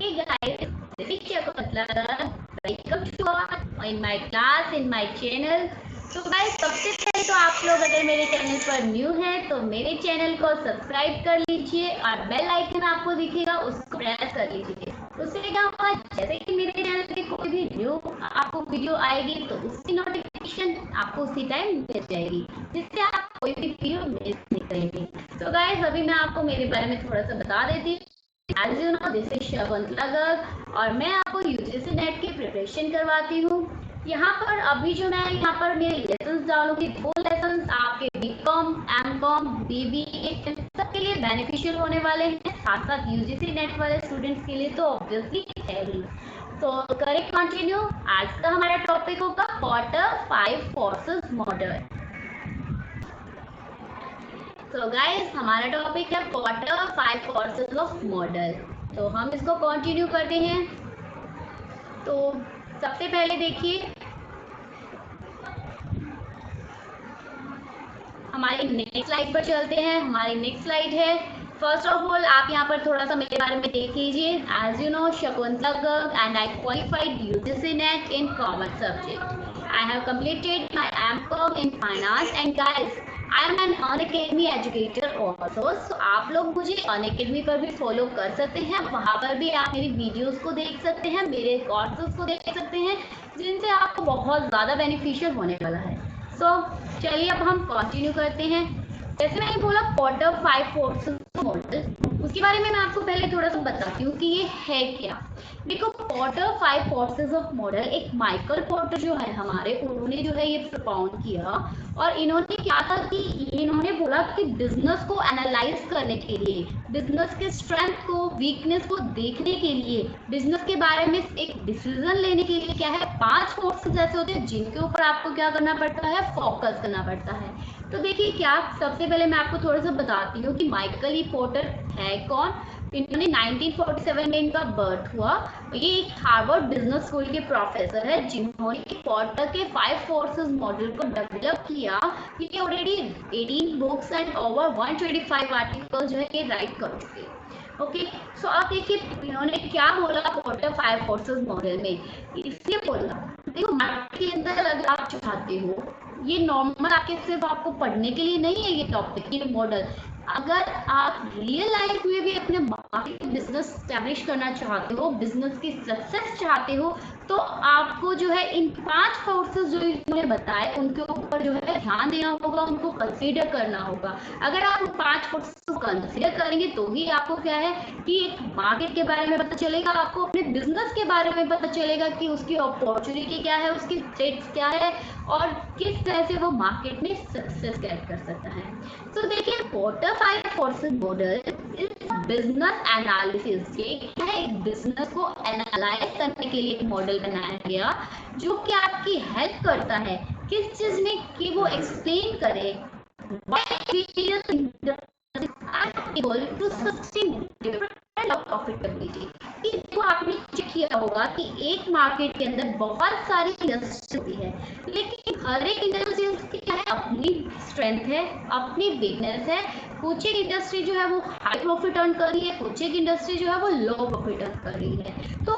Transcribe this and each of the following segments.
Hey guys, this is Shakuntala. Welcome to in my class in my channel. तो guys सबसे पहले तो आप लोग अगर मेरे चैनल पर न्यू हैं तो मेरे चैनल को सब्सक्राइब कर लीजिए और बेल आइकन आपको दिखेगा उसको प्रेस कर लीजिए। उससे क्या होगा, जैसे कि मेरे चैनल पे कोई भी न्यू आपको वीडियो आएगी तो उसकी नोटिफिकेशन आपको उसी टाइम मिल जाएगी, जिससे आप कोई भी वीडियो मिस नहीं करेंगे। तो गाइस अभी मैं आपको मेरे बारे में थोड़ा सा बता देती हूँ। As you know, this is Shakuntala Garg और मैं आपको यूजीसी नेट की प्रिपरेशन करवाती हूँ। यहाँ पर अभी जो मैं यहाँ पर मेरे लेसन्स डालूंगी, वो लेसन्स आपके बीकॉम, एमकॉम, बीबीए सबके लिए बेनिफिशियल होने वाले हैं, साथ साथ यूजीसी नेट वाले स्टूडेंट्स के लिए तो ऑब्वियसली है ही। तो करें कंटिन्यू। आज का हमारा टॉपिक होगा क्वार्टर 5 फोर्सेस मॉडल। तो गाइस हमारा टॉपिक है क्वार्टर 5 फोर्सेस ऑफ मॉडल। तो हम इसको कंटिन्यू करते हैं। तो सबसे पहले देखिए हमारी नेक्स्ट स्लाइड पर चलते हैं। हमारी नेक्स्ट स्लाइड है, फर्स्ट ऑफ ऑल आप यहाँ पर थोड़ा सा मेरे बारे में देख लीजिए। As you know, Shakuntala Garg and I qualified UGC NET in commerce subject. I have completed my MCom in finance and guys I am an Unacademy educator also. So आप लोग मुझे अनअकैडमी पर भी फॉलो कर सकते हैं, वहाँ पर भी आप मेरी वीडियोस को देख सकते हैं, मेरे कोर्सेज को देख सकते हैं, जिनसे आपको बहुत ज़्यादा बेनिफिशियल होने वाला है। सो चलिए अब हम कंटिन्यू करते हैं। जैसे मैंने बोला क्वार्टर 5 फोर्सेस मॉडल, उसके बारे में मैं आपको पहले थोड़ा सा बताती हूँ कि ये है क्या। देखो, क्वार्टर 5 फोर्सेस ऑफ मॉडल एक माइकल पोर्टर जो है हमारे, उन्होंने जो है ये प्रपोज किया। और इन्होंने क्या था कि इन्होंने बोला कि बिजनेस को एनालाइज करने के लिए, बिजनेस के स्ट्रेंथ को, वीकनेस को देखने के लिए, बिजनेस के बारे में एक डिसीजन लेने के लिए क्या है, 5 फोर्सेस ऐसे होते हैं जिनके ऊपर आपको क्या करना पड़ता है, फोकस करना पड़ता है। तो देखिए क्या, सबसे पहले मैं आपको थोड़ा सा बताती हूँ कि माइकल ई पोर्टर है कौन। इन्होंने 1947 में इनका बर्थ हुआ। ये एक हार्वर्ड बिजनेस स्कूल के प्रोफेसर है जिन्होंने पोर्टर के 5 फोर्सेस मॉडल को डेवलप किया। ये already 18 books and over 125 article जो है ये राइट कर चुके। ओके, सो आप देखिए इन्होंने क्या बोला पोर्टर 5 फोर्सेस मॉडल में। इसलिए बोला, देखो मार्केट के अंदर अगर आप चाहते हो, ये नॉर्मल आपके सिर्फ आपको पढ़ने के लिए नहीं है ये टॉपिक, ये मॉडल। अगर आप रियल लाइफ में भी अपने मार्केट बिजनेस स्टैब्लिश करना चाहते हो, बिजनेस की सक्सेस चाहते हो, तो आपको जो है इन 5 फोर्सेस जो इन्होंने बताए उनके ऊपर जो है ध्यान देना होगा, उनको कंसीडर करना होगा। अगर आप 5 फोर्सेस को कंसीडर करेंगे तो ही आपको क्या है कि एक मार्केट के बारे में पता चलेगा, आपको अपने बिजनेस के बारे में पता चलेगा कि उसकी अपॉर्चुनिटी क्या है, उसकी थ्रेट्स क्या है और किस तरह से वो मार्केट में सक्सेस गेट कर सकता है। तो देखिए quarter 5 forces model business analysis के क्या है, एक बिजनेस को एनालाइज करने के लिए एक मॉडल बनाया गया जो कि आपकी हेल्प करता है किस चीज में, कि वो एक्सप्लेन करे टू सस्टेन प्रॉफिटेबिलिटी। कि जो आपने चेक किया होगा कि एक मार्केट के अंदर बहुत सारी इंडस्ट्री होती है, लेकिन हर एक इंडस्ट्री की क्या है, अपनी स्ट्रेंथ है, अपनी वीकनेस है। कुछ एक इंडस्ट्री जो है वो हाई प्रॉफिट अर्न कर रही है, कुछ एक इंडस्ट्री जो है वो लो प्रॉफिट अर्न कर रही है। तो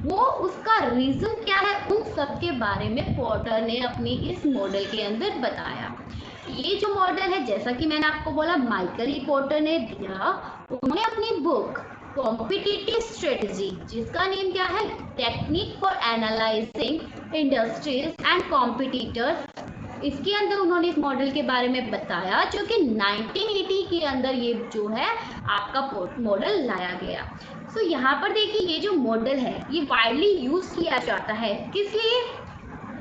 वो उसका रीजन क्या है, उन सब के बारे में पोर्टर ने अपनी इस मॉडल के अंदर बताया। ये जो मॉडल है, जैसा कि मैंने आपको बोला, माइकल ई पोर्टर ने दिया। उन्होंने अपनी बुक कॉम्पिटिटिव स्ट्रेटजी, जिसका नेम क्या है, technique for analysing industries and competitors, इसके अंदर उन्होंने इस मॉडल के बारे में बताया, जो कि 1980 के अंदर ये जो है आपका मॉडल लाया गया। सो यहाँ पर देखिए ये जो मॉडल है ये वाइडली यूज किया जाता है, किस लिए,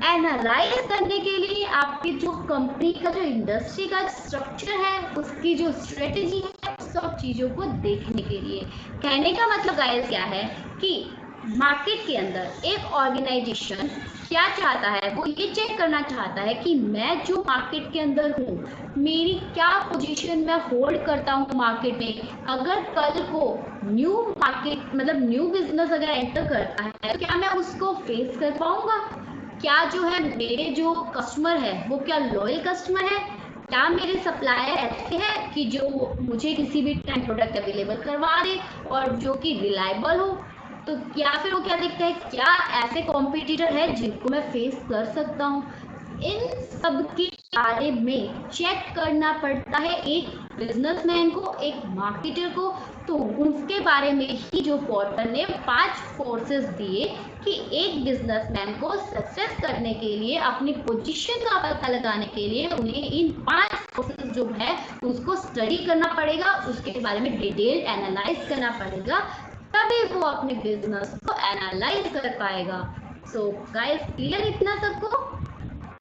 एनालाइज करने के लिए, आपकी जो कंपनी का जो इंडस्ट्री का स्ट्रक्चर है, उसकी जो स्ट्रेटजी है, सब चीज़ों को देखने के लिए। कहने का मतलब गाइस क्या है कि मार्केट के अंदर एक ऑर्गेनाइजेशन क्या चाहता है, वो ये चेक करना चाहता है कि मैं जो मार्केट के अंदर हूँ, मेरी क्या पोजीशन मैं होल्ड करता हूँ मार्केट में। अगर कल को न्यू मार्केट मतलब न्यू बिजनेस अगर एंटर करता है तो क्या मैं उसको फेस कर पाऊंगा, क्या जो है मेरे जो कस्टमर है वो क्या लॉयल कस्टमर है, क्या मेरे सप्लायर ऐसे हैं कि जो मुझे किसी भी टाइम प्रोडक्ट अवेलेबल करवा दे और जो कि रिलायबल हो। तो या फिर वो क्या देखता है, क्या ऐसे कॉम्पिटिटर है जिनको मैं फेस कर सकता हूँ। इन सब के बारे में चेक करना पड़ता है एक बिजनेसमैन को, एक मार्केटर को। तो उसके बारे में ही जो पॉटर ने 5 फोर्सेस दिए कि एक बिजनेसमैन को सक्सेस करने के लिए, अपनी पोजीशन का पता लगाने के लिए उन्हें इन 5 फोर्सेस जो है उसको स्टडी करना पड़ेगा, उसके बारे में डिटेल एनालाइज करना पड़ेगा, तभी वो अपने बिजनेस को एनालाइज कर पाएगा। सो गाइस, क्लियर इतना सबको?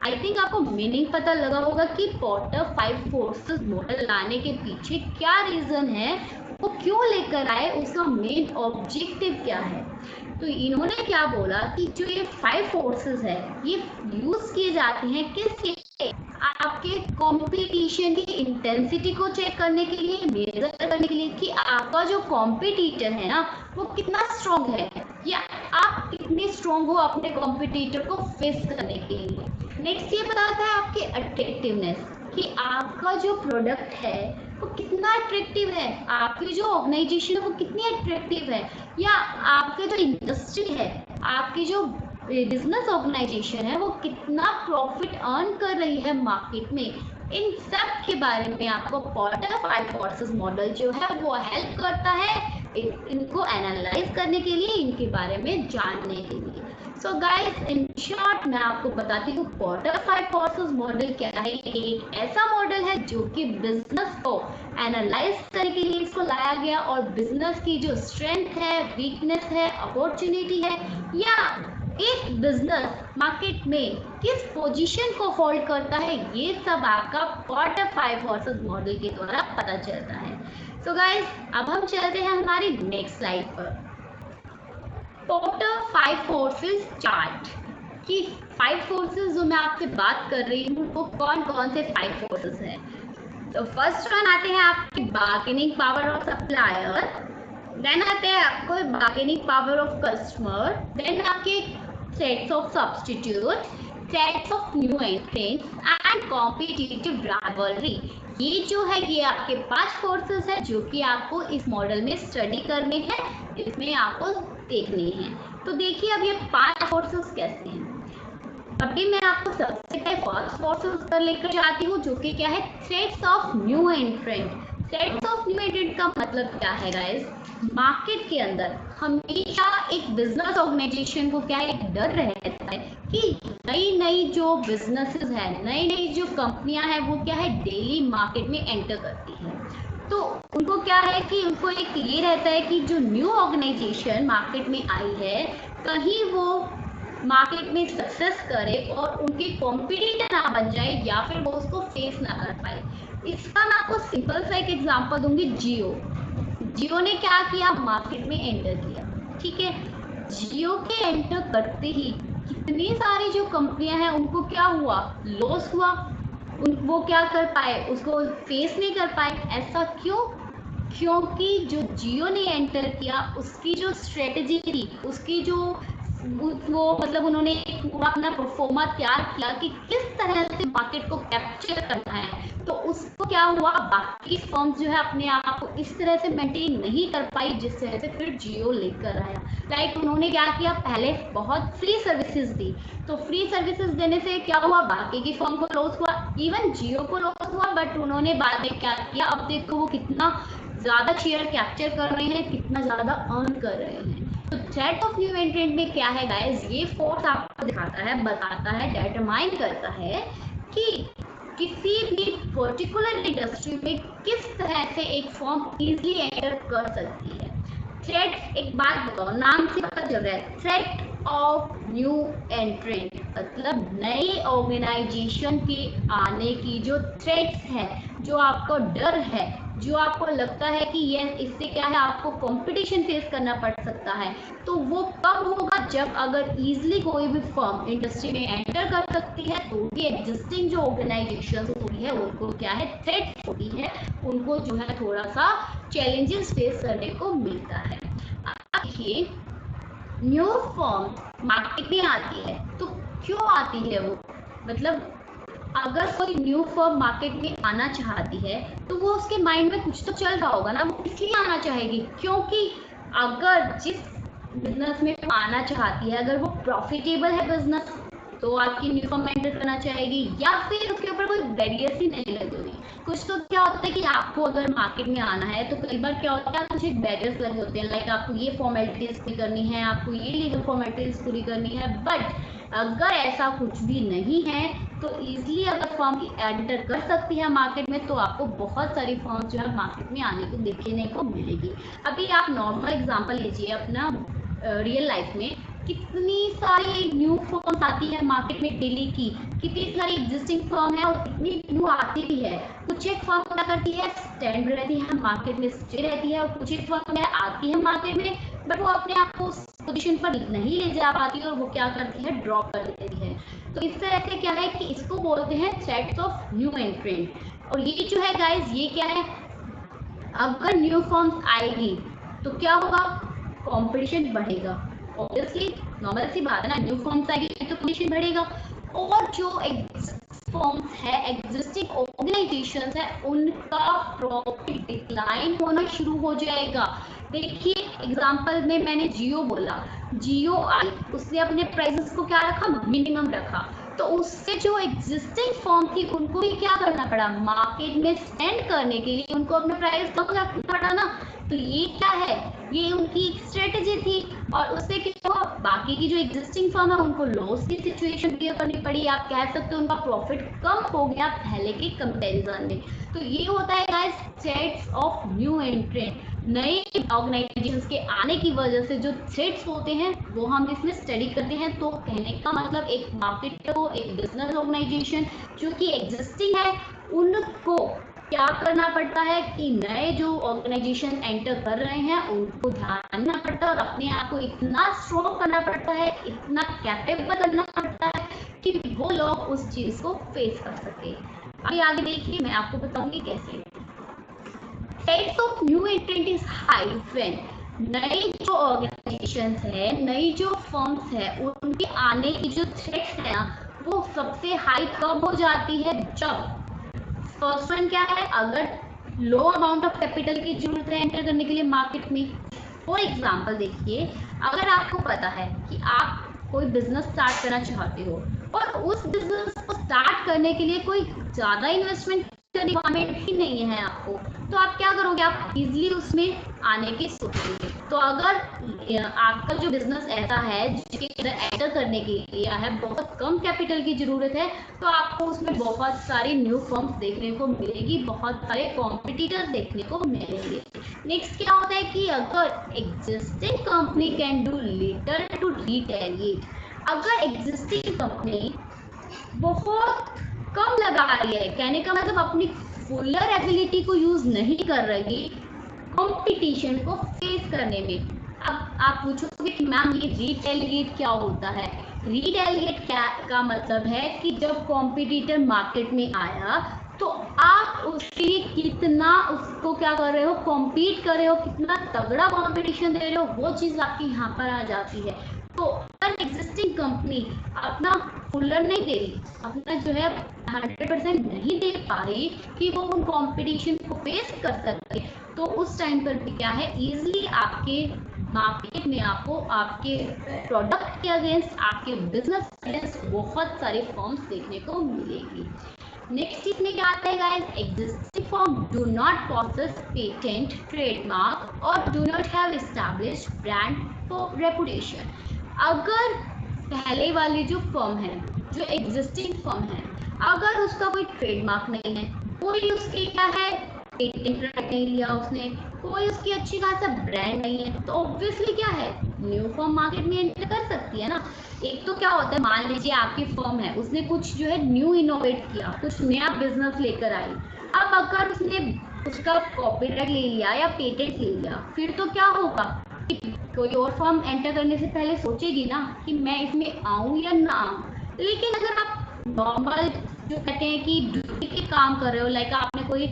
आई थिंक आपको मीनिंग पता लगा होगा कि पॉटर 5 फोर्सेस मॉडल लाने के पीछे क्या रीजन है, वो क्यों लेकर आए, उसका मेन ऑब्जेक्टिव क्या है। तो इन्होंने क्या बोला कि जो ये 5 फोर्सेस है ये यूज किए जाते हैं किस लिए, आपके कंपटीशन की इंटेंसिटी को चेक करने के लिए, मेजर करने के लिए कि आपका जो कॉम्पिटिटर है ना वो कितना स्ट्रॉन्ग है, या आप कितने स्ट्रॉन्ग हो अपने कॉम्पिटिटर को फेस करने के लिए। नेक्स्ट ये बताता है आपके अट्रैक्टिवनेस, कि आपका जो प्रोडक्ट है वो कितना अट्रैक्टिव है, आपकी जो ऑर्गेनाइजेशन है वो कितनी अट्रैक्टिव है, या आपके जो इंडस्ट्री है, आपकी जो बिजनेस ऑर्गेनाइजेशन है वो कितना प्रॉफिट अर्न कर रही है मार्केट में। इन सब के बारे में आपको पॉटर 5 फोर्सेस मॉडल जो है वो हेल्प करता है इनको एनालाइज करने के लिए, इनके बारे में जानने के लिए। सो गाइस, इन शॉर्ट मैं आपको बताती हूँ पॉटर 5 फोर्सेस मॉडल क्या है। एक ऐसा मॉडल है जो कि बिजनेस को एनालाइज करने के लिए इसको लाया गया, और बिजनेस की जो स्ट्रेंथ है, वीकनेस है, अपॉर्चुनिटी है, या एक बिजनेस मार्केट में किस पोजीशन को होल्ड करता है, ये सब आपका पॉटर 5 फोर्सेस मॉडल के द्वारा पता चलता है। सो गाइस, अब हम चलते हैं हमारी नेक्स्ट स्लाइड पर। पॉटर 5 फोर्सेस चार्ट कि 5 फोर्सेस जो मैं आपसे बात कर रही हूँ वो कौन कौन से 5 फोर्सेस हैं। तो फर्स्ट वन आते हैं आपके bargaining power of supplier, then आते हैं आपको bargaining power of customer, then आपके sets of substitute, sets of new entrants and competitive rivalry. ये जो है ये आपके 5 फोर्सेस है जो कि आपको इस मॉडल में स्टडी करने हैं, इसमें आपको देखने हैं। तो देखिए अब ये 5 फोर्सेस कैसे हैं। अभी मैं आपको सबसे पहले फर्स्ट फोर्सेस पर लेकर जाती हूँ जो कि क्या है, threats of new एंट्रेंट। Threats of new एंट्रेंट का मतलब क्या है गाइस, मार्केट के अंदर हमेशा एक बिजनेस ऑर्गेनाइजेशन को क्या एक डर रहता है कि नई नई जो बिजनेसेस है, नई नई जो कंपनियां हैं वो क्या है डेली मार्केट में एंटर करती है। तो उनको क्या है कि उनको एक ये रहता है कि जो न्यू ऑर्गेनाइजेशन मार्केट में आई है कहीं वो मार्केट में सक्सेस करे और उनके कॉम्पिटिटर ना बन जाए, या फिर वो उसको फेस ना कर पाए। इसका मैं आपको सिंपल सा एक एग्जांपल दूंगी। जियो ने क्या किया, मार्केट में एंटर किया, ठीक है। जियो के एंटर करते ही कितनी सारी जो कंपनियां हैं उनको क्या हुआ, लॉस हुआ, वो क्या कर पाए, उसको फेस नहीं कर पाए। ऐसा क्यों? क्योंकि जो जियो ने एंटर किया उसकी जो स्ट्रेटजी थी, उसकी जो वो मतलब उन्होंने पूरा अपना परफॉर्मा तैयार किया कि किस तरह से मार्केट को कैप्चर करना है। तो उसको क्या हुआ, बाकी फर्म्स जो है अपने आप को इस तरह से मेंटेन नहीं कर पाई जिस तरह से फिर जियो लेकर आया। लाइक उन्होंने क्या किया, पहले बहुत फ्री सर्विसेज दी, तो फ्री सर्विसेज देने से क्या हुआ, बाकी की फर्म को लॉस हुआ, इवन जियो को लॉस हुआ। बट उन्होंने बाद में क्या किया, अब देखो वो कितना ज़्यादा शेयर कैप्चर कर रहे हैं, कितना ज़्यादा अर्न कर रहे हैं। तो थ्रेट ऑफ न्यू एंट्रेंट में क्या है गाइस, ये फोर्स आपको दिखाता है, बताता है, डिटरमाइन करता है कि किसी भी पर्टिकुलर इंडस्ट्री में किस तरह से एक फर्म इजीली एंटर कर सकती है। थ्रेट, एक बात बताओ, नाम से पता चल रहा है थ्रेट ऑफ न्यू एंट्रेंट, मतलब नई ऑर्गेनाइजेशन के आने की जो थ्रेट्स है, जो आपको डर है, जो आपको लगता है कि ये इससे क्या है आपको कंपटीशन फेस करना पड़ सकता है, तो वो कब होगा, जब अगर इजीली कोई भी फर्म इंडस्ट्री में एंटर कर सकती है तो ये एग्जिस्टिंग जो ऑर्गेनाइजेशन होती है उनको क्या है थ्रेट होती है, उनको जो है थोड़ा सा चैलेंजेस फेस करने को मिलता है। अब देखिए, न्यू फर्म मार्केट में आती है तो क्यों आती है वो, मतलब अगर कोई न्यू फर्म मार्केट में आना चाहती है तो वो उसके माइंड में कुछ तो चल रहा होगा ना, वो इसलिए आना चाहेगी क्योंकि अगर जिस बिजनेस में आना चाहती है, अगर वो प्रॉफिटेबल है बिजनेस, तो आपकी न्यू फॉर्म एंटर करना चाहेगी, या फिर उसके ऊपर कोई बैरियर्स ही नहीं लगे हुए। कुछ तो क्या होता है कि आपको अगर मार्केट में आना है तो कई बार क्या होता है कुछ एक बैरियर्स लगे होते हैं, लाइक आपको ये फॉर्मेलिटीज पूरी करनी है, आपको ये लीगल फॉर्मेलिटीज पूरी करनी है। बट अगर ऐसा कुछ भी नहीं है तो इजीली अगर फॉर्म एंटर कर सकती है मार्केट में, तो आपको बहुत सारी फॉर्म जो है मार्केट में आने को देखने को मिलेगी। अभी आप नॉर्मल एग्जांपल लीजिए अपना रियल लाइफ में, कितनी सारी न्यू फॉर्म्स आती है मार्केट में डेली की, कितनी सारी एग्जिस्टिंग फॉर्म है और कितनी न्यू आती भी है। कुछ एक फॉर्म क्या करती है, स्टैंड रहती है मार्केट में, स्टे रहती है, और कुछ एक फॉर्म आती है मार्केट में बट वो अपने आप को उस पोजीशन पर नहीं ले जा पाती और वो क्या करती है, ड्रॉप कर देती है। तो इस तरह से क्या है कि इसको बोलते हैं थ्रेट्स ऑफ न्यू एंट्रेंट। और ये जो है गाइज, ये क्या है, अगर न्यू फॉर्म्स आएगी तो क्या होगा, कंपटीशन बढ़ेगा। ऑब्वियसली नॉर्मल सी बात है ना, न्यू फॉर्म्स आएगी तो कंपटीशन बढ़ेगा, और जो फॉर्म्स है, एग्जिस्टिंग ऑर्गेनाइजेशंस है, उनका प्रॉफिट डिक्लाइन होना शुरू हो जाएगा। देखिए एग्जांपल में मैंने जियो बोला, जियो आई, उसने अपने प्राइसेस को क्या रखा, मिनिमम रखा, तो उससे जो एग्जिस्टिंग फॉर्म थी उनको भी क्या करना पड़ा, मार्केट में स्टैंड करने के लिए उनको अपना प्राइस कम रखना पड़ा ना। तो ये क्या है, ये उनकी एक स्ट्रेटेजी थी, और उससे क्या हुआ, बाकी की जो एग्जिस्टिंग फॉर्म है उनको लॉस की सिचुएशन क्लियर करनी पड़ी। आप कह सकते हो उनका प्रॉफिट कम हो गया पहले के कंपैरिजन में। तो ये होता है गाइस थ्रेट्स ऑफ न्यू एंट्रेंट। नए ऑर्गेनाइजेशंस के आने की वजह से जो थ्रेट्स होते हैं वो हम इसमें स्टडी करते हैं। तो कहने का मतलब एक मार्केट को, एक बिजनेस ऑर्गेनाइजेशन जो कि एग्जिस्टिंग है, उनको क्या करना पड़ता है कि नए जो ऑर्गेनाइजेशन एंटर कर रहे हैं उनको ध्यान देना पड़ता है और अपने आप को इतना स्ट्रॉन्ग करना पड़ता है, इतना कैपेबल करना पड़ता है कि वो लोग उस चीज को फेस कर सके। अभी आगे देखिए, मैं आपको बताऊंगी कैसे। Rates of new entrant is high when नई जो ऑर्गेनाइजेशंस है, नई जो फर्म्स है, उनके आने की जो थ्रेट्स है ना, वो सबसे हाई कब हो जाती है, जब फर्स्ट वन क्या है, अगर लो अमाउंट ऑफ कैपिटल की जरूरत है एंटर करने के लिए मार्केट में। फॉर एग्जांपल देखिए, अगर आपको पता है कि आप कोई बिजनेस स्टार्ट करना चाहते हो और उस बिजनेस को स्टार्ट करने के लिए कोई ज़्यादा इन्वेस्टमेंट की रिक्वायरमेंट ही नहीं है आपको, तो आप क्या करोगे, आप इजीली उसमें आने की सोचोगे। तो अगर आपका जो बिजनेस ऐसा है जिसके अंदर एंटर करने के लिए है बहुत कम कैपिटल की जरूरत है, तो आपको उसमें बहुत सारी न्यू फर्म्स देखने को मिलेगी, बहुत सारे कॉम्पिटिटर्स देखने को मिलेंगे। नेक्स्ट क्या होता है कि अगर existing company can do little to retaliate, अगर एग्जिस्टिंग कंपनी बहुत कम लगा रही है, कहने का मतलब अपनी फुलर एबिलिटी को यूज नहीं कर रही कंपटीशन को फेस करने में। अब आप पूछोगे कि मैम ये रिटेलिएट क्या होता है। रिटेलिएट क्या का मतलब है कि जब कॉम्पिटिटर मार्केट में आया तो आप उसके लिए कितना उसको क्या कर रहे हो, कॉम्पीट कर रहे हो, कितना तगड़ा कॉम्पिटिशन दे रहे हो, वो चीज़ आपकी यहाँ पर आ जाती है। तो अगर एग्जिस्टिंग कंपनी अपना फुलर नहीं दे रही, अपना जो है 100% नहीं दे पा रही कि वो उन कंपटीशन को फेस कर सके, तो उस टाइम पर भी क्या है, इजीली आपके मार्केट में आपको आपके प्रोडक्ट के अगेंस्ट, आपके बिजनेस अगेंस्ट बहुत सारे फॉर्म्स देखने को मिलेगी। नेक्स्ट इसमें क्या आता है guys, existing form do not possess patent, trademark और do not have established brand for reputation. अगर पहले वाली जो फर्म है, जो एग्जिस्टिंग फर्म है, अगर उसका कोई ट्रेडमार्क नहीं है, कोई उसकी क्या है पेटेंट राइट नहीं लिया उसने, कोई उसकी अच्छी खासा ब्रांड नहीं है, तो ऑब्वियसली क्या है, न्यू फर्म मार्केट में एंटर कर सकती है ना। एक तो क्या होता है, मान लीजिए आपकी फर्म है, उसने कुछ जो है न्यू इनोवेट किया, कुछ नया बिजनेस लेकर आई। अब अगर उसने उसका कॉपीराइट ले लिया या पेटेंट ले लिया, फिर तो क्या होगा, कोई और फर्म एंटर करने से पहले सोचेगी ना कि मैं इसमें आऊँ या ना आऊँ। लेकिन अगर आप नॉर्मल जो कहते हैं कि डुप्लीकेट काम कर रहे हो, लाइक आपने कोई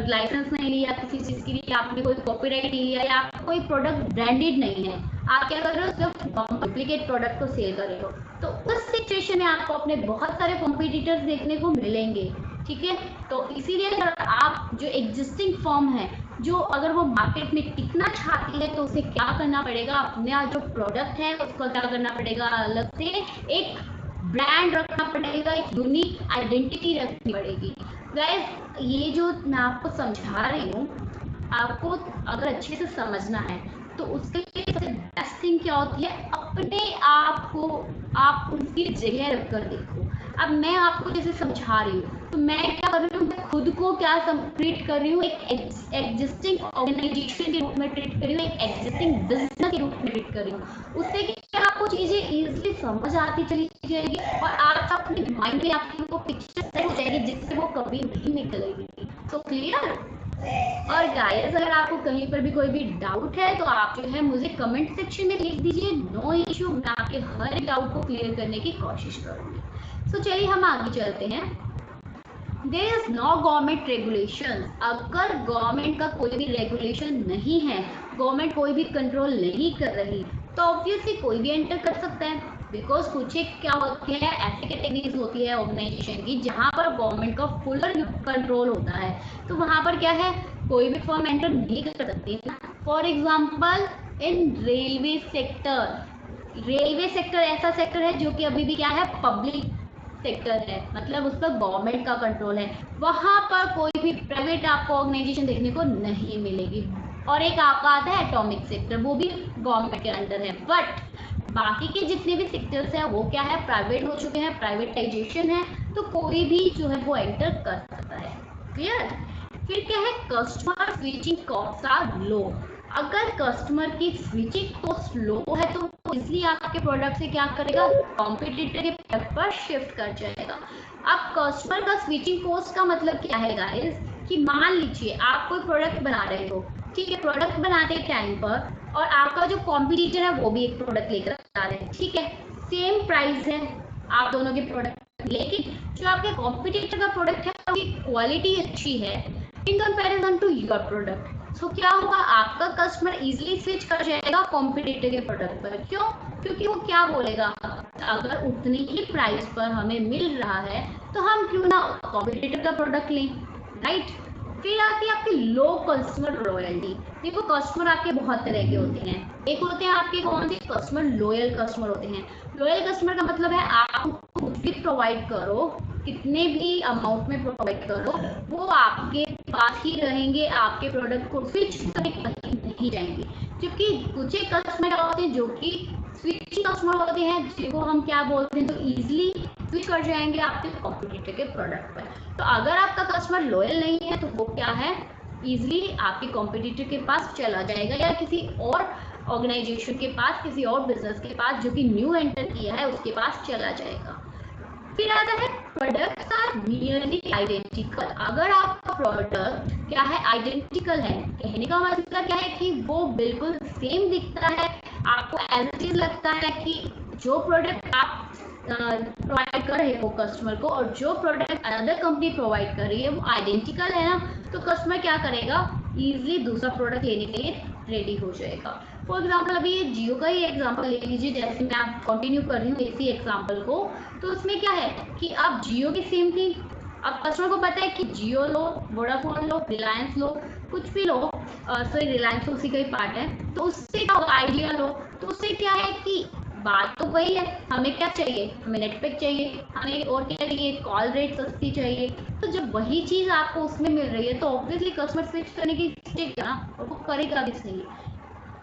लाइसेंस नहीं लिया किसी चीज़ के लिए, आपने कोई कॉपीराइट नहीं लिया, या आपका कोई प्रोडक्ट ब्रांडेड नहीं है, आप क्या कर रहे हो, सिर्फ डुप्लीकेट प्रोडक्ट को सेल कर रहे हो, तो उस सिचुएशन में आपको अपने बहुत सारे कॉम्पिटिटर्स देखने को मिलेंगे। ठीक है, तो इसीलिए अगर आप जो एग्जिस्टिंग फर्म है जो अगर वो मार्केट में टिकना चाहती है तो उसे क्या करना पड़ेगा, अपना जो प्रोडक्ट है उसका क्या करना पड़ेगा, अलग से एक ब्रांड रखना पड़ेगा, एक यूनिक आइडेंटिटी रखनी पड़ेगी। गाइस ये जो मैं आपको समझा रही हूँ, आपको अगर अच्छे से समझना है तो उसके लिए सबसे बेस्ट थिंग क्या होती है, अपने आप को आप उनकी जगह रख कर देखो। अब मैं आपको जैसे समझा रही हूँ तो मैं क्या कर रही हूँ, मैं खुद को क्या ट्रीट कर रही हूँ, एक एग्जिस्टिंग ऑर्गेनाइजेशन के रूप में ट्रीट कर रही हूँ, एक एग्जिस्टिंग बिजनेस के रूप में ट्रीट कर रही हूँ। उससे क्या आपको चीजें इजीली समझ आती चली जाएगी और आप अपने माइंड में आपकी वो पिक्चर सेट हो जाएगी जिससे वो कभी नहीं निकलेगी। तो क्लियर। और गाइस अगर आपको कहीं पर भी कोई भी डाउट है तो आप जो है मुझे कमेंट सेक्शन में लिख दीजिए, नो इशू, मैं आपके हर एक डाउट को क्लियर करने की कोशिश करूंगी। तो चलिए हम आगे चलते हैं। There is no government regulation. अगर गवर्नमेंट का कोई भी रेगुलेशन नहीं है, गवर्नमेंट कोई भी कंट्रोल नहीं कर रही, तो ऑब्वियसली कोई भी एंटर कर सकता है। बिकॉज कुछ एक क्या होती है, ऐसी कैटेगरीज होती है ऑर्गेनाइजेशन की जहाँ पर गवर्नमेंट का फुल कंट्रोल होता है, तो वहाँ पर क्या है, कोई भी फर्म एंटर नहीं कर सकती। For example in railway sector, railway sector ऐसा सेक्टर है जो कि अभी भी क्या है, पब्लिक सेक्टर है, मतलब उस पर गवर्नमेंट का कंट्रोल है, वहां पर कोई भी प्राइवेट आपको ऑर्गेनाइजेशन देखने को नहीं मिलेगी। और एक आपका आता है एटॉमिक सेक्टर, वो भी गवर्नमेंट के अंडर है, बट बाकी के जितने भी सेक्टर्स हैं वो क्या है, प्राइवेट हो चुके हैं, प्राइवेटाइजेशन है, तो कोई भी जो है वो एंटर कर सकता है। क्लियर। फिर क्या है, कस्टमर स्विचिंग कॉस्ट आर लो। अगर कस्टमर की स्विचिंग कॉस्ट लो है तो इसलिए आपके प्रोडक्ट से क्या करेगा, कॉम्पिटिटर के प्रोडक्ट पर शिफ्ट कर जाएगा। अब कस्टमर का स्विचिंग कॉस्ट का मतलब क्या है गाइस, कि मान लीजिए आप कोई प्रोडक्ट बना रहे हो, ठीक है, प्रोडक्ट बनाते टाइम पर और आपका जो कॉम्पिटिटर है वो भी एक प्रोडक्ट लेकर आ रहे हैं, ठीक है, सेम प्राइस है आप दोनों के प्रोडक्ट, लेकिन जो आपके कॉम्पिटिटर का प्रोडक्ट है उसकी क्वालिटी अच्छी है in comparison to your product. So क्या होगा, आपका कस्टमर इजीली स्विच कर जाएगा कॉम्पिटिटर के प्रोडक्ट पर। क्यों, क्योंकि वो क्या बोलेगा, अगर उतनी ही प्राइस पर हमें मिल रहा है तो हम क्यों ना कॉम्पिटिटर का प्रोडक्ट लें, राइट। फिर आती है आपकी लो कस्टमर लॉयल्टी। देखो कस्टमर आपके बहुत तरह के होते हैं, एक होते हैं आपके कौन से कस्टमर, लॉयल कस्टमर होते हैं। लॉयल कस्टमर का मतलब है आप कुछ भी प्रोवाइड करो, कितने भी अमाउंट में प्रोवाइड करो, वो आपके पास ही रहेंगे, आपके प्रोडक्ट को स्विच करके कहीं नहीं जाएंगे। जबकि कुछ एक कस्टमर होते हैं जो कि स्विचिंग कस्टमर होते हैं, जिनको हम क्या बोलते हैं, तो इजीली स्विच कर जाएंगे आपके कॉम्पिटिटर के प्रोडक्ट पर। तो अगर आपका कस्टमर लॉयल नहीं है तो वो क्या है, इजीली आपके कॉम्पिटिटर के पास चला जाएगा या किसी और ऑर्गेनाइजेशन के पास, किसी और बिजनेस के पास जो कि न्यू एंटर किया है उसके पास चला जाएगा। फिर आता है प्रोडक्ट्स आर नियरली आइडेंटिकल। अगर आपका प्रोडक्ट क्या है, आइडेंटिकल है, कहने का मतलब क्या है कि वो बिल्कुल सेम दिखता है, आपको ऐसा लगता है कि जो प्रोडक्ट आप प्रोवाइड कर रहे हो कस्टमर को और जो प्रोडक्ट अदर कंपनी प्रोवाइड कर रही है वो आइडेंटिकल है ना, तो कस्टमर क्या करेगा, इजीली दूसरा प्रोडक्ट लेने के लिए रेडी हो जाएगा। फॉर एग्जाम्पल अभी ये जियो का ही एग्जाम्पल ले लीजिए, जैसे मैं आप कंटिन्यू कर रही हूँ इसी एग्जाम्पल को, तो उसमें क्या है कि आप जियो की सिम थी, अब कस्टमर को पता है कि जियो लो, वोडाफोन लो, रिलायंस लो, कुछ भी लो, सॉरी रिलायंस उसी का ही पार्ट है, तो उससे क्या होगा, आइडिया लो, तो उससे क्या है कि बात तो वही है, हमें क्या चाहिए, हमें नेट पैक चाहिए, हमें और क्या चाहिए, कॉल रेट सस्ती चाहिए। तो जब वही चीज़ आपको उसमें मिल रही है तो ऑब्वियसली कस्टमर स्विच करने की सोचेगा ना, और वो करेगा भी सही।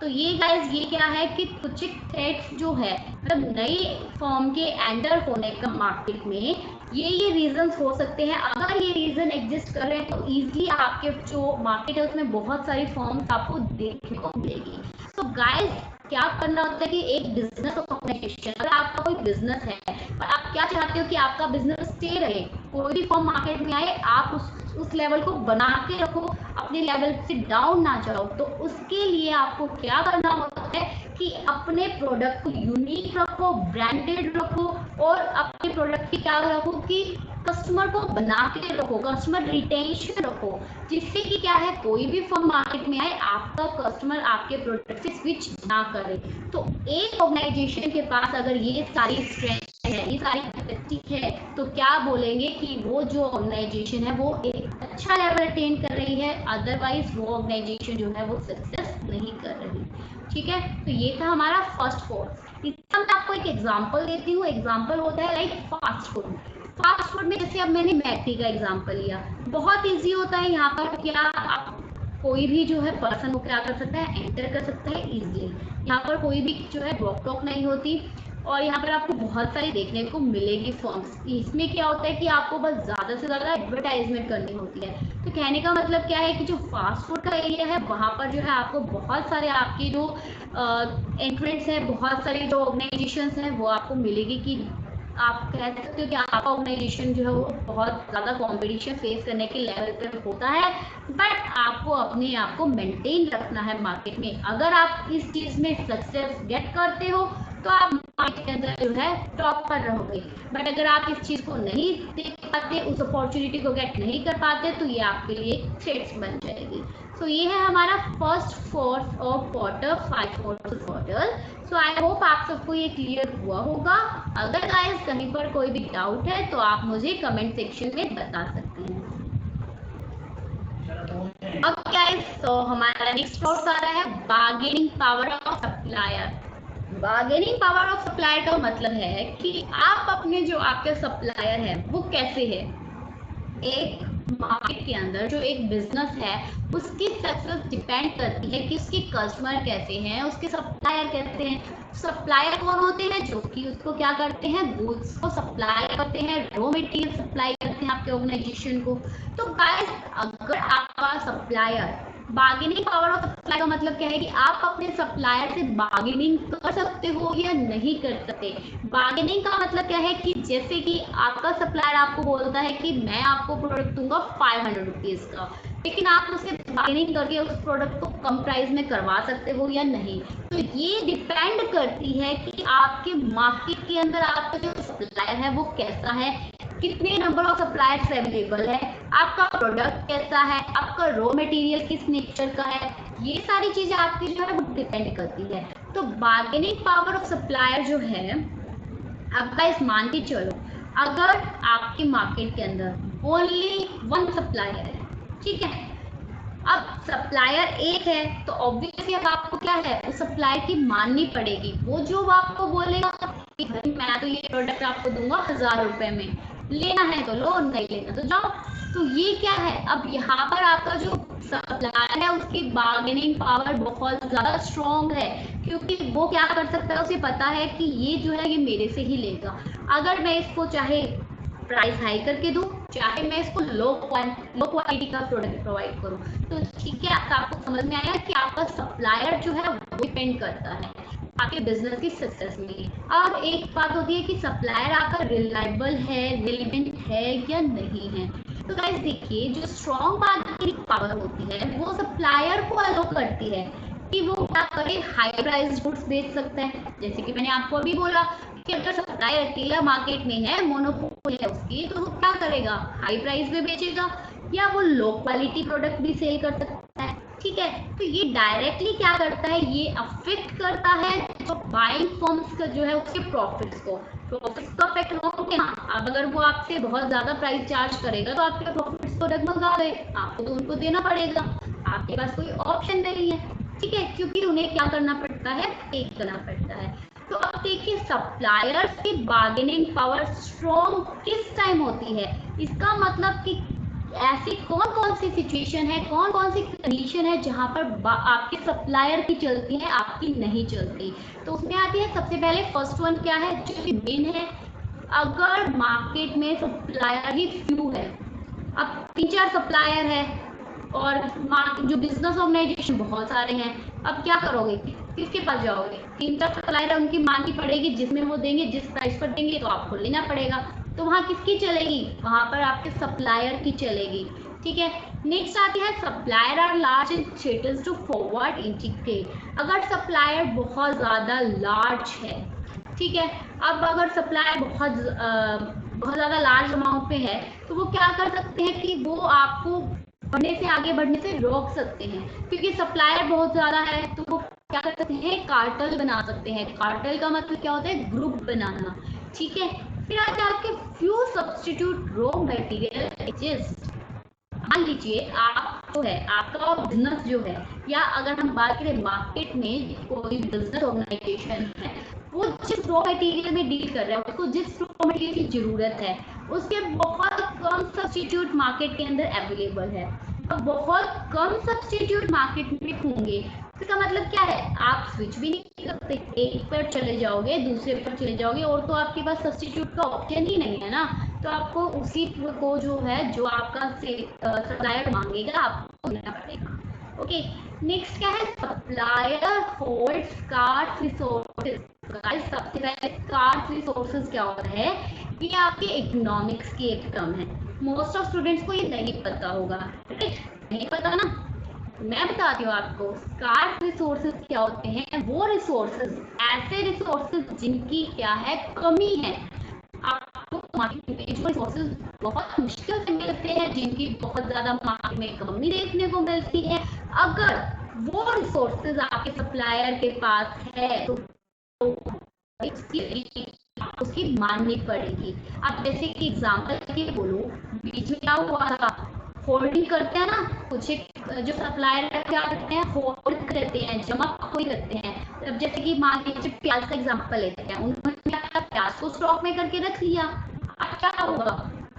तो ये गाइस ये क्या है कि कुछ एक थ्रेट्स जो है, मतलब नई फॉर्म के एंटर होने का मार्केट में ये रीजंस हो सकते हैं। अगर ये रीजन एग्जिस्ट कर रहे हैं तो इजीली आपके जो मार्केट है उसमें बहुत सारी फॉर्म्स आपको देखने को मिलेगी। तो गाइस क्या करना होता है कि एक बिजनेस ऑर्गेनाइजेशन, अगर आपका कोई बिजनेस है और आप क्या चाहते हो कि आपका बिजनेस स्टे रहे, कोई भी फॉर्म मार्केट में आए, आप उस लेवल को बना के रखो, अपने लेवल से डाउन ना जाओ, तो उसके लिए आपको क्या करना होता है कि अपने प्रोडक्ट को यूनिक रखो, ब्रांडेड रखो, और अपने प्रोडक्ट की क्या रखो कि कस्टमर को बना के रखो, कस्टमर रिटेंशन रखो, जिससे कि क्या है, कोई भी फर्म मार्केट में आए आपका कस्टमर आपके प्रोडक्ट से स्विच ना करे। तो एक ऑर्गेनाइजेशन के पास अगर ये सारी स्ट्रेंथ है, ये सारी कैपेसिटी है, तो क्या बोलेंगे कि वो जो ऑर्गेनाइजेशन है वो एक अच्छा लेवल अटेन कर रही है, अदरवाइज वो ऑर्गेनाइजेशन जो है वो सक्सेस नहीं कर रही। ठीक है, तो ये था हमारा फर्स्ट फोर्स। इसका मैं आपको एक एग्जांपल देती हूँ। एग्जांपल होता है like fast food. Fast food में जैसे अब मैंने मैकडी का एग्जांपल लिया, बहुत इजी होता है। यहाँ पर क्या आप कोई भी जो है पर्सन वो क्या कर सकता है, एंटर कर सकता है इजीली। यहाँ पर कोई भी जो है रोक टोक नहीं होती, और यहाँ पर आपको बहुत सारी देखने को मिलेगी फॉर्म्स। इसमें क्या होता है कि आपको बस ज़्यादा से ज़्यादा एडवर्टाइजमेंट करनी होती है। तो कहने का मतलब क्या है कि जो फास्ट फूड का एरिया है वहाँ पर जो है आपको बहुत सारे आपकी जो एंट्रेंस है, बहुत सारी जो ऑर्गेनाइजेशंस हैं वो आपको मिलेगी कि आप कह सकते हो कि आपका ऑर्गेनाइजेशन जो है वो बहुत ज़्यादा कंपटीशन फेस करने के लेवल पर होता है। बट आपको अपने आप को मेंटेन रखना है मार्केट में। अगर आप इस चीज़ में सक्सेस गेट करते हो तो आप मार्केट के अंदर जो है टॉप पर रहोगे। बट अगर आप इस चीज़ को नहीं देख पाते, उस अपॉर्चुनिटी को गेट नहीं कर पाते, तो ये आपके लिए थ्रेट्स बन जाएगी। सो ये है हमारा first force of porter, 5 force of porter. So I hope आप सबको ये क्लियर हुआ होगा। अगर गाइस कहीं पर कोई भी डाउट है तो आप मुझे कमेंट सेक्शन में बता सकते हैं। अब गाइस तो हमारा नेक्स्ट फोर्स आ रहा है bargaining power of supplier. Bargaining power of supplier का मतलब है कि आप अपने जो आपके सप्लायर है वो कैसे है। एक मार्केट के अंदर जो एक बिजनेस है उसकी सक्सेस डिपेंड करती है कि उसके कस्टमर कैसे हैं, उसके सप्लायर कैसे हैं। सप्लायर कौन होते हैं, जो कि उसको क्या करते हैं, गुड्स को सप्लाई करते हैं, रॉ मटेरियल सप्लाई करते हैं आपके ऑर्गेनाइजेशन को। तो गाइस अगर आपका supplier, bargaining power of supply का मतलब क्या है कि आप अपने सप्लायर से बार्गेनिंग कर सकते हो या नहीं कर सकते। बार्गेनिंग का मतलब क्या है कि जैसे कि आपका सप्लायर आपको बोलता है कि मैं आपको प्रोडक्ट दूंगा 500 रुपीज़ का, लेकिन आप उससे बार्गेनिंग करके उस प्रोडक्ट को कम प्राइस में करवा सकते हो या नहीं। तो ये डिपेंड करती है कि आपके मार्केट के अंदर आपका जो सप्लायर है वो कैसा है, कितने नंबर ऑफ सप्लायर्स अवेलेबल है, आपका प्रोडक्ट कैसा है, आपका रॉ मटेरियल किस नेचर का है। ये सारी चीजें आपकी जो है वो डिपेंड करती है। तो बार्गेनिंग पावर ऑफ सप्लायर जो है, अब गाइस मान के चलो अगर आपके मार्केट के अंदर ओनली 1 सप्लायर है, ठीक है, अब सप्लायर एक है तो ऑब्वियसली अब आपको क्या है, उस सप्लायर की माननी पड़ेगी। वो जो आपको बोलेगा कि भाई मैं तो ये प्रोडक्ट आपको दूंगा 1000 रुपए में, लेना है तो लो, नहीं लेना तो जाओ। तो ये क्या है, अब यहाँ पर आपका जो सप्लायर है उसकी बार्गेनिंग पावर बहुत ज़्यादा स्ट्रॉन्ग है, क्योंकि वो क्या कर सकता है, उसे पता है कि ये जो है ये मेरे से ही लेगा। अगर मैं इसको चाहे प्राइस हाई करके दूं, चाहे मैं इसको लो क्वालिटी का प्रोडक्ट प्रोवाइड करूं। तो ठीक है, आपको समझ में आया कि आपका सप्लायर जो है वो डिपेंड करता है आपके बिजनेस की सक्सेस में। अब एक बात होती है कि सप्लायर आपका रिलायबल है, रिलेवेंट है या नहीं है। तो गाइस देखिए, जो स्ट्रॉन्ग बार्गेनिंग पावर होती है वो सप्लायर को अलो करती है कि वो क्या करे, हाई प्राइस गुड्स बेच सकता है। जैसे कि मैंने आपको अभी बोला कि अगर सप्लायर अकेला मार्केट में है, मोनोपोली है उसकी, तो वो क्या करेगा, हाई प्राइस में बेचेगा, या वो लो क्वालिटी प्रोडक्ट भी सेल कर सकता है। ठीक है, तो ये डायरेक्टली क्या करता है, ये अफेक्ट करता है जो बाइंग फर्म्स का जो है उसके प्रॉफिट्स को अफेक्ट होंगे ना। अब अगर वो आपसे बहुत ज्यादा प्राइस चार्ज करेगा तो आपके प्रॉफिट्स तो डगमगा गए, आपको तो उनको देना पड़ेगा, आपके पास कोई ऑप्शन नहीं है। ठीक है, क्योंकि उन्हें क्या करना पड़ता है, पे करना पड़ता है। तो अब देखिए सप्लायर्स की बार्गेनिंग पावर स्ट्रॉन्ग किस टाइम होती है, इसका मतलब कि ऐसी कौन कौन सी सिचुएशन है, कौन कौन सी कंडीशन है जहां पर आपके सप्लायर की चलती है, आपकी नहीं चलती। तो उसमें आती है सबसे पहले फर्स्ट वन क्या है, जो मेन है, अगर मार्केट में सप्लायर ही फ्यू है, अब 3-4 सप्लायर है और जो बिजनेस ऑर्गेनाइजेशन बहुत सारे हैं, अब क्या करोगे, किसके पास जाओगे, 3-4 सप्लायर उनकी माननी पड़ेगी, जिसमें वो देंगे, जिस प्राइस पर देंगे तो आपको लेना पड़ेगा। तो वहाँ किसकी चलेगी, वहाँ पर आपके सप्लायर की चलेगी। ठीक है, नेक्स्ट आती है supplier are large and threatens to forward integrate. अगर सप्लायर बहुत ज़्यादा लार्ज है, ठीक है, अब अगर सप्लायर बहुत ज़्यादा लार्ज अमाउंट पे है तो वो क्या कर सकते हैं कि वो आपको बढ़ने से, आगे बढ़ने से रोक सकते हैं, क्योंकि सप्लायर बहुत ज़्यादा है तो वो क्या कर सकते हैं, कार्टेल बना सकते हैं। कार्टेल का मतलब क्या होता है, ग्रुप बनाना। ठीक है, फिर आते हैं आपके few substitute raw material exist. मान लीजिए आप जो है आपका बिजनेस जो है, या अगर हम बात करें मार्केट में कोई बिजनेस ऑर्गेनाइजेशन है, वो जिस रॉ मटेरियल में डील कर रहा है, उसको जिस रॉ मटेरियल की जरूरत है, उसके बहुत कम सब्स्टिट्यूट मार्केट के अंदर अवेलेबल है। अब बहुत कम सब्स्टिट्यूट मार्केट में होंगे, इसका मतलब क्या है, आप स्विच भी नहीं कर सकते, एक पर चले जाओगे दूसरे पर चले जाओगे, और तो आपके पास सब्स्टिट्यूट का ऑप्शन ही नहीं है ना। तो आपको उसी को जो है, जो आपका सप्लायर मांगेगा, आपको देना पड़ेगा। ओके, नेक्स्ट क्या है, सप्लायर होल्ड्स स्कार्स रिसोर्सेज। सबसे पहले स्कार्स रिसोर्सेज क्या होता है, ये आपके इकोनॉमिक्स की एक टर्म है। मोस्ट ऑफ स्टूडेंट्स को ये नहीं पता होगा, राइट, नहीं पता ना, मैं बताती हूँ आपको। स्कार्स रिसोर्सेज क्या होते हैं, वो रिसोर्सेज, ऐसे रिसोर्सेज जिनकी क्या है, कमी है। आपको मार्केट में जो रिसोर्सेज बहुत मुश्किल से मिलते हैं, जिनकी बहुत ज्यादा मार्केट में कमी देखने को मिलती है, अगर वो रिसोर्सेज आपके सप्लायर के पास है तो उसकी माननी पड़ेगी। अब जैसे कि एग्जांपल के बोलो, बीच में क्या हुआ था, होल्डिंग करते हैं ना, कुछ एक जो सप्लायर क्या करते हैं, होल्ड करते हैं, जमा कोई करते हैं। अब जैसे कि मान लीजिए प्याज का एग्जांपल लेते हैं, उन्होंने प्याज को स्टॉक में करके रख लिया। अब क्या होगा,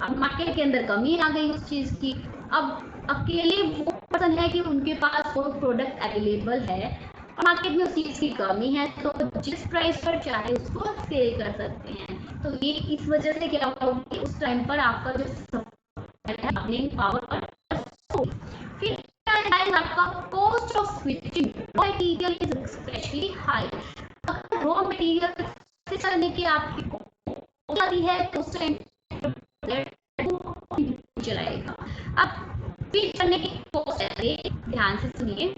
अब मार्केट के अंदर कमी आ गई उस चीज की। अब अकेले वो पर्सन है कि उनके पास वो प्रोडक्ट अवेलेबल है और मार्केट में उस चीज की कमी है, तो जिस प्राइस पर चाहे उसको सेल कर सकते हैं। तो ये इस वजह से क्या होगा कि उस टाइम पर आपका जो बार्गेनिंग पावर, फिर आपका cost of switching raw material is especially high. अगर रॉ मटेरियल से चलने की आपकी कॉस्ट है तो उस टाइम चलाएगा। अब फिर चलने की कॉस्ट है, ध्यान से सुनिए।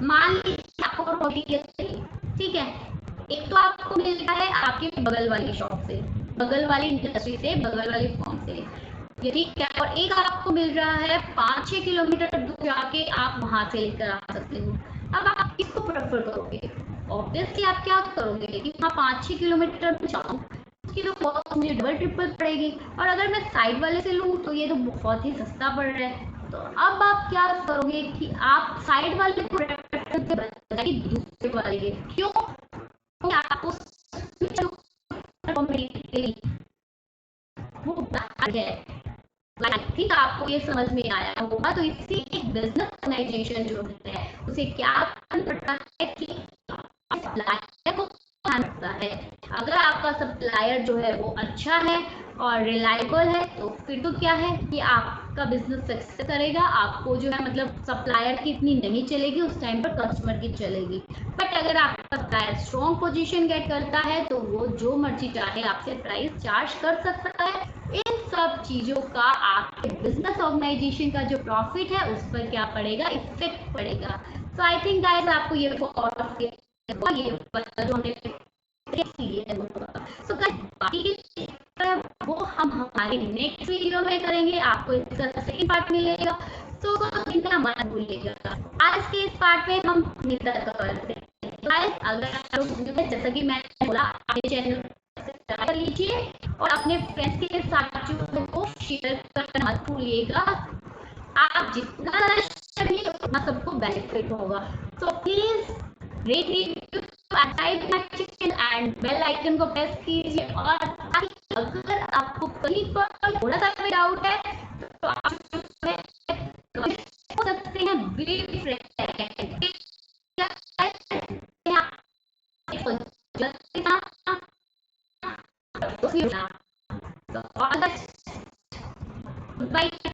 मान लीजिए आपको रॉ मटेरियल चाहिए, ठीक है, एक तो आपको मिल रहा है आपके बगल वाली शॉप से, बगल वाली इंडस्ट्री से, बगल वाली फॉर्म से, ये ठीक है, और एक आपको मिल रहा है 5-6 किलोमीटर दूर जाके आप वहां से लेकर आ सकते हो। अब आप किसको प्रेफर करोगे, ऑब्वियसली आप क्या करोगे कि वहाँ 5-6 किलोमीटर जाऊँ, उसकी तो कॉस्ट मुझे डबल ट्रिपल पड़ेगी, और अगर मैं साइड वाले से लूँ तो ये तो बहुत ही सस्ता पड़ रहा है। तो अब आप क्या करोगे कि आप साइड वाले को दूसरे वाले, क्यों, आपको वो है, आई थिंक आपको ये समझ में आया होगा। तो इसी एक बिजनेस ऑर्गेनाइजेशन जो है उसे क्या करना है कि सप्लायर को ध्यान रखता है। अगर आपका सप्लायर जो है वो अच्छा है और रिलायबल है, तो फिर तो क्या है कि आपका बिजनेस सक्सेस करेगा। आपको जो है मतलब सप्लायर की इतनी नहीं चलेगी, उस टाइम पर कस्टमर की चलेगी। बट अगर आपका सप्लायर स्ट्रॉन्ग पोजीशन गेट करता है तो वो जो मर्जी चाहे आपसे प्राइस चार्ज कर सकता है। इन सब चीजों का आपके बिजनेस ऑर्गेनाइजेशन का जो प्रॉफिट है उस पर क्या पड़ेगा, इफेक्ट पड़ेगा। सो आई थिंक गाइस आपको ये वो हम हमारे नेक्स्ट वीडियो में करेंगे, आपको इसका सेकंड पार्ट मिलेगा, तो इतना मत भूलिएगा। आज के इस पार्ट में हम करते हैं। अगर जैसा कि मैंने बोला, अपने चैनल सब्सक्राइब कर लीजिए और अपने फ्रेंड्स के साथ को शेयर करना मत भूलिएगा। आप जितना करिए उतना सबको बेनिफिट होगा। तो please rate review, subscribe and bell icon को प्रेस कीजिए। और अगर आपको कहीं पर थोड़ा सा भी डाउट है तो आप हो सकते हैं, बी फ्रेंड।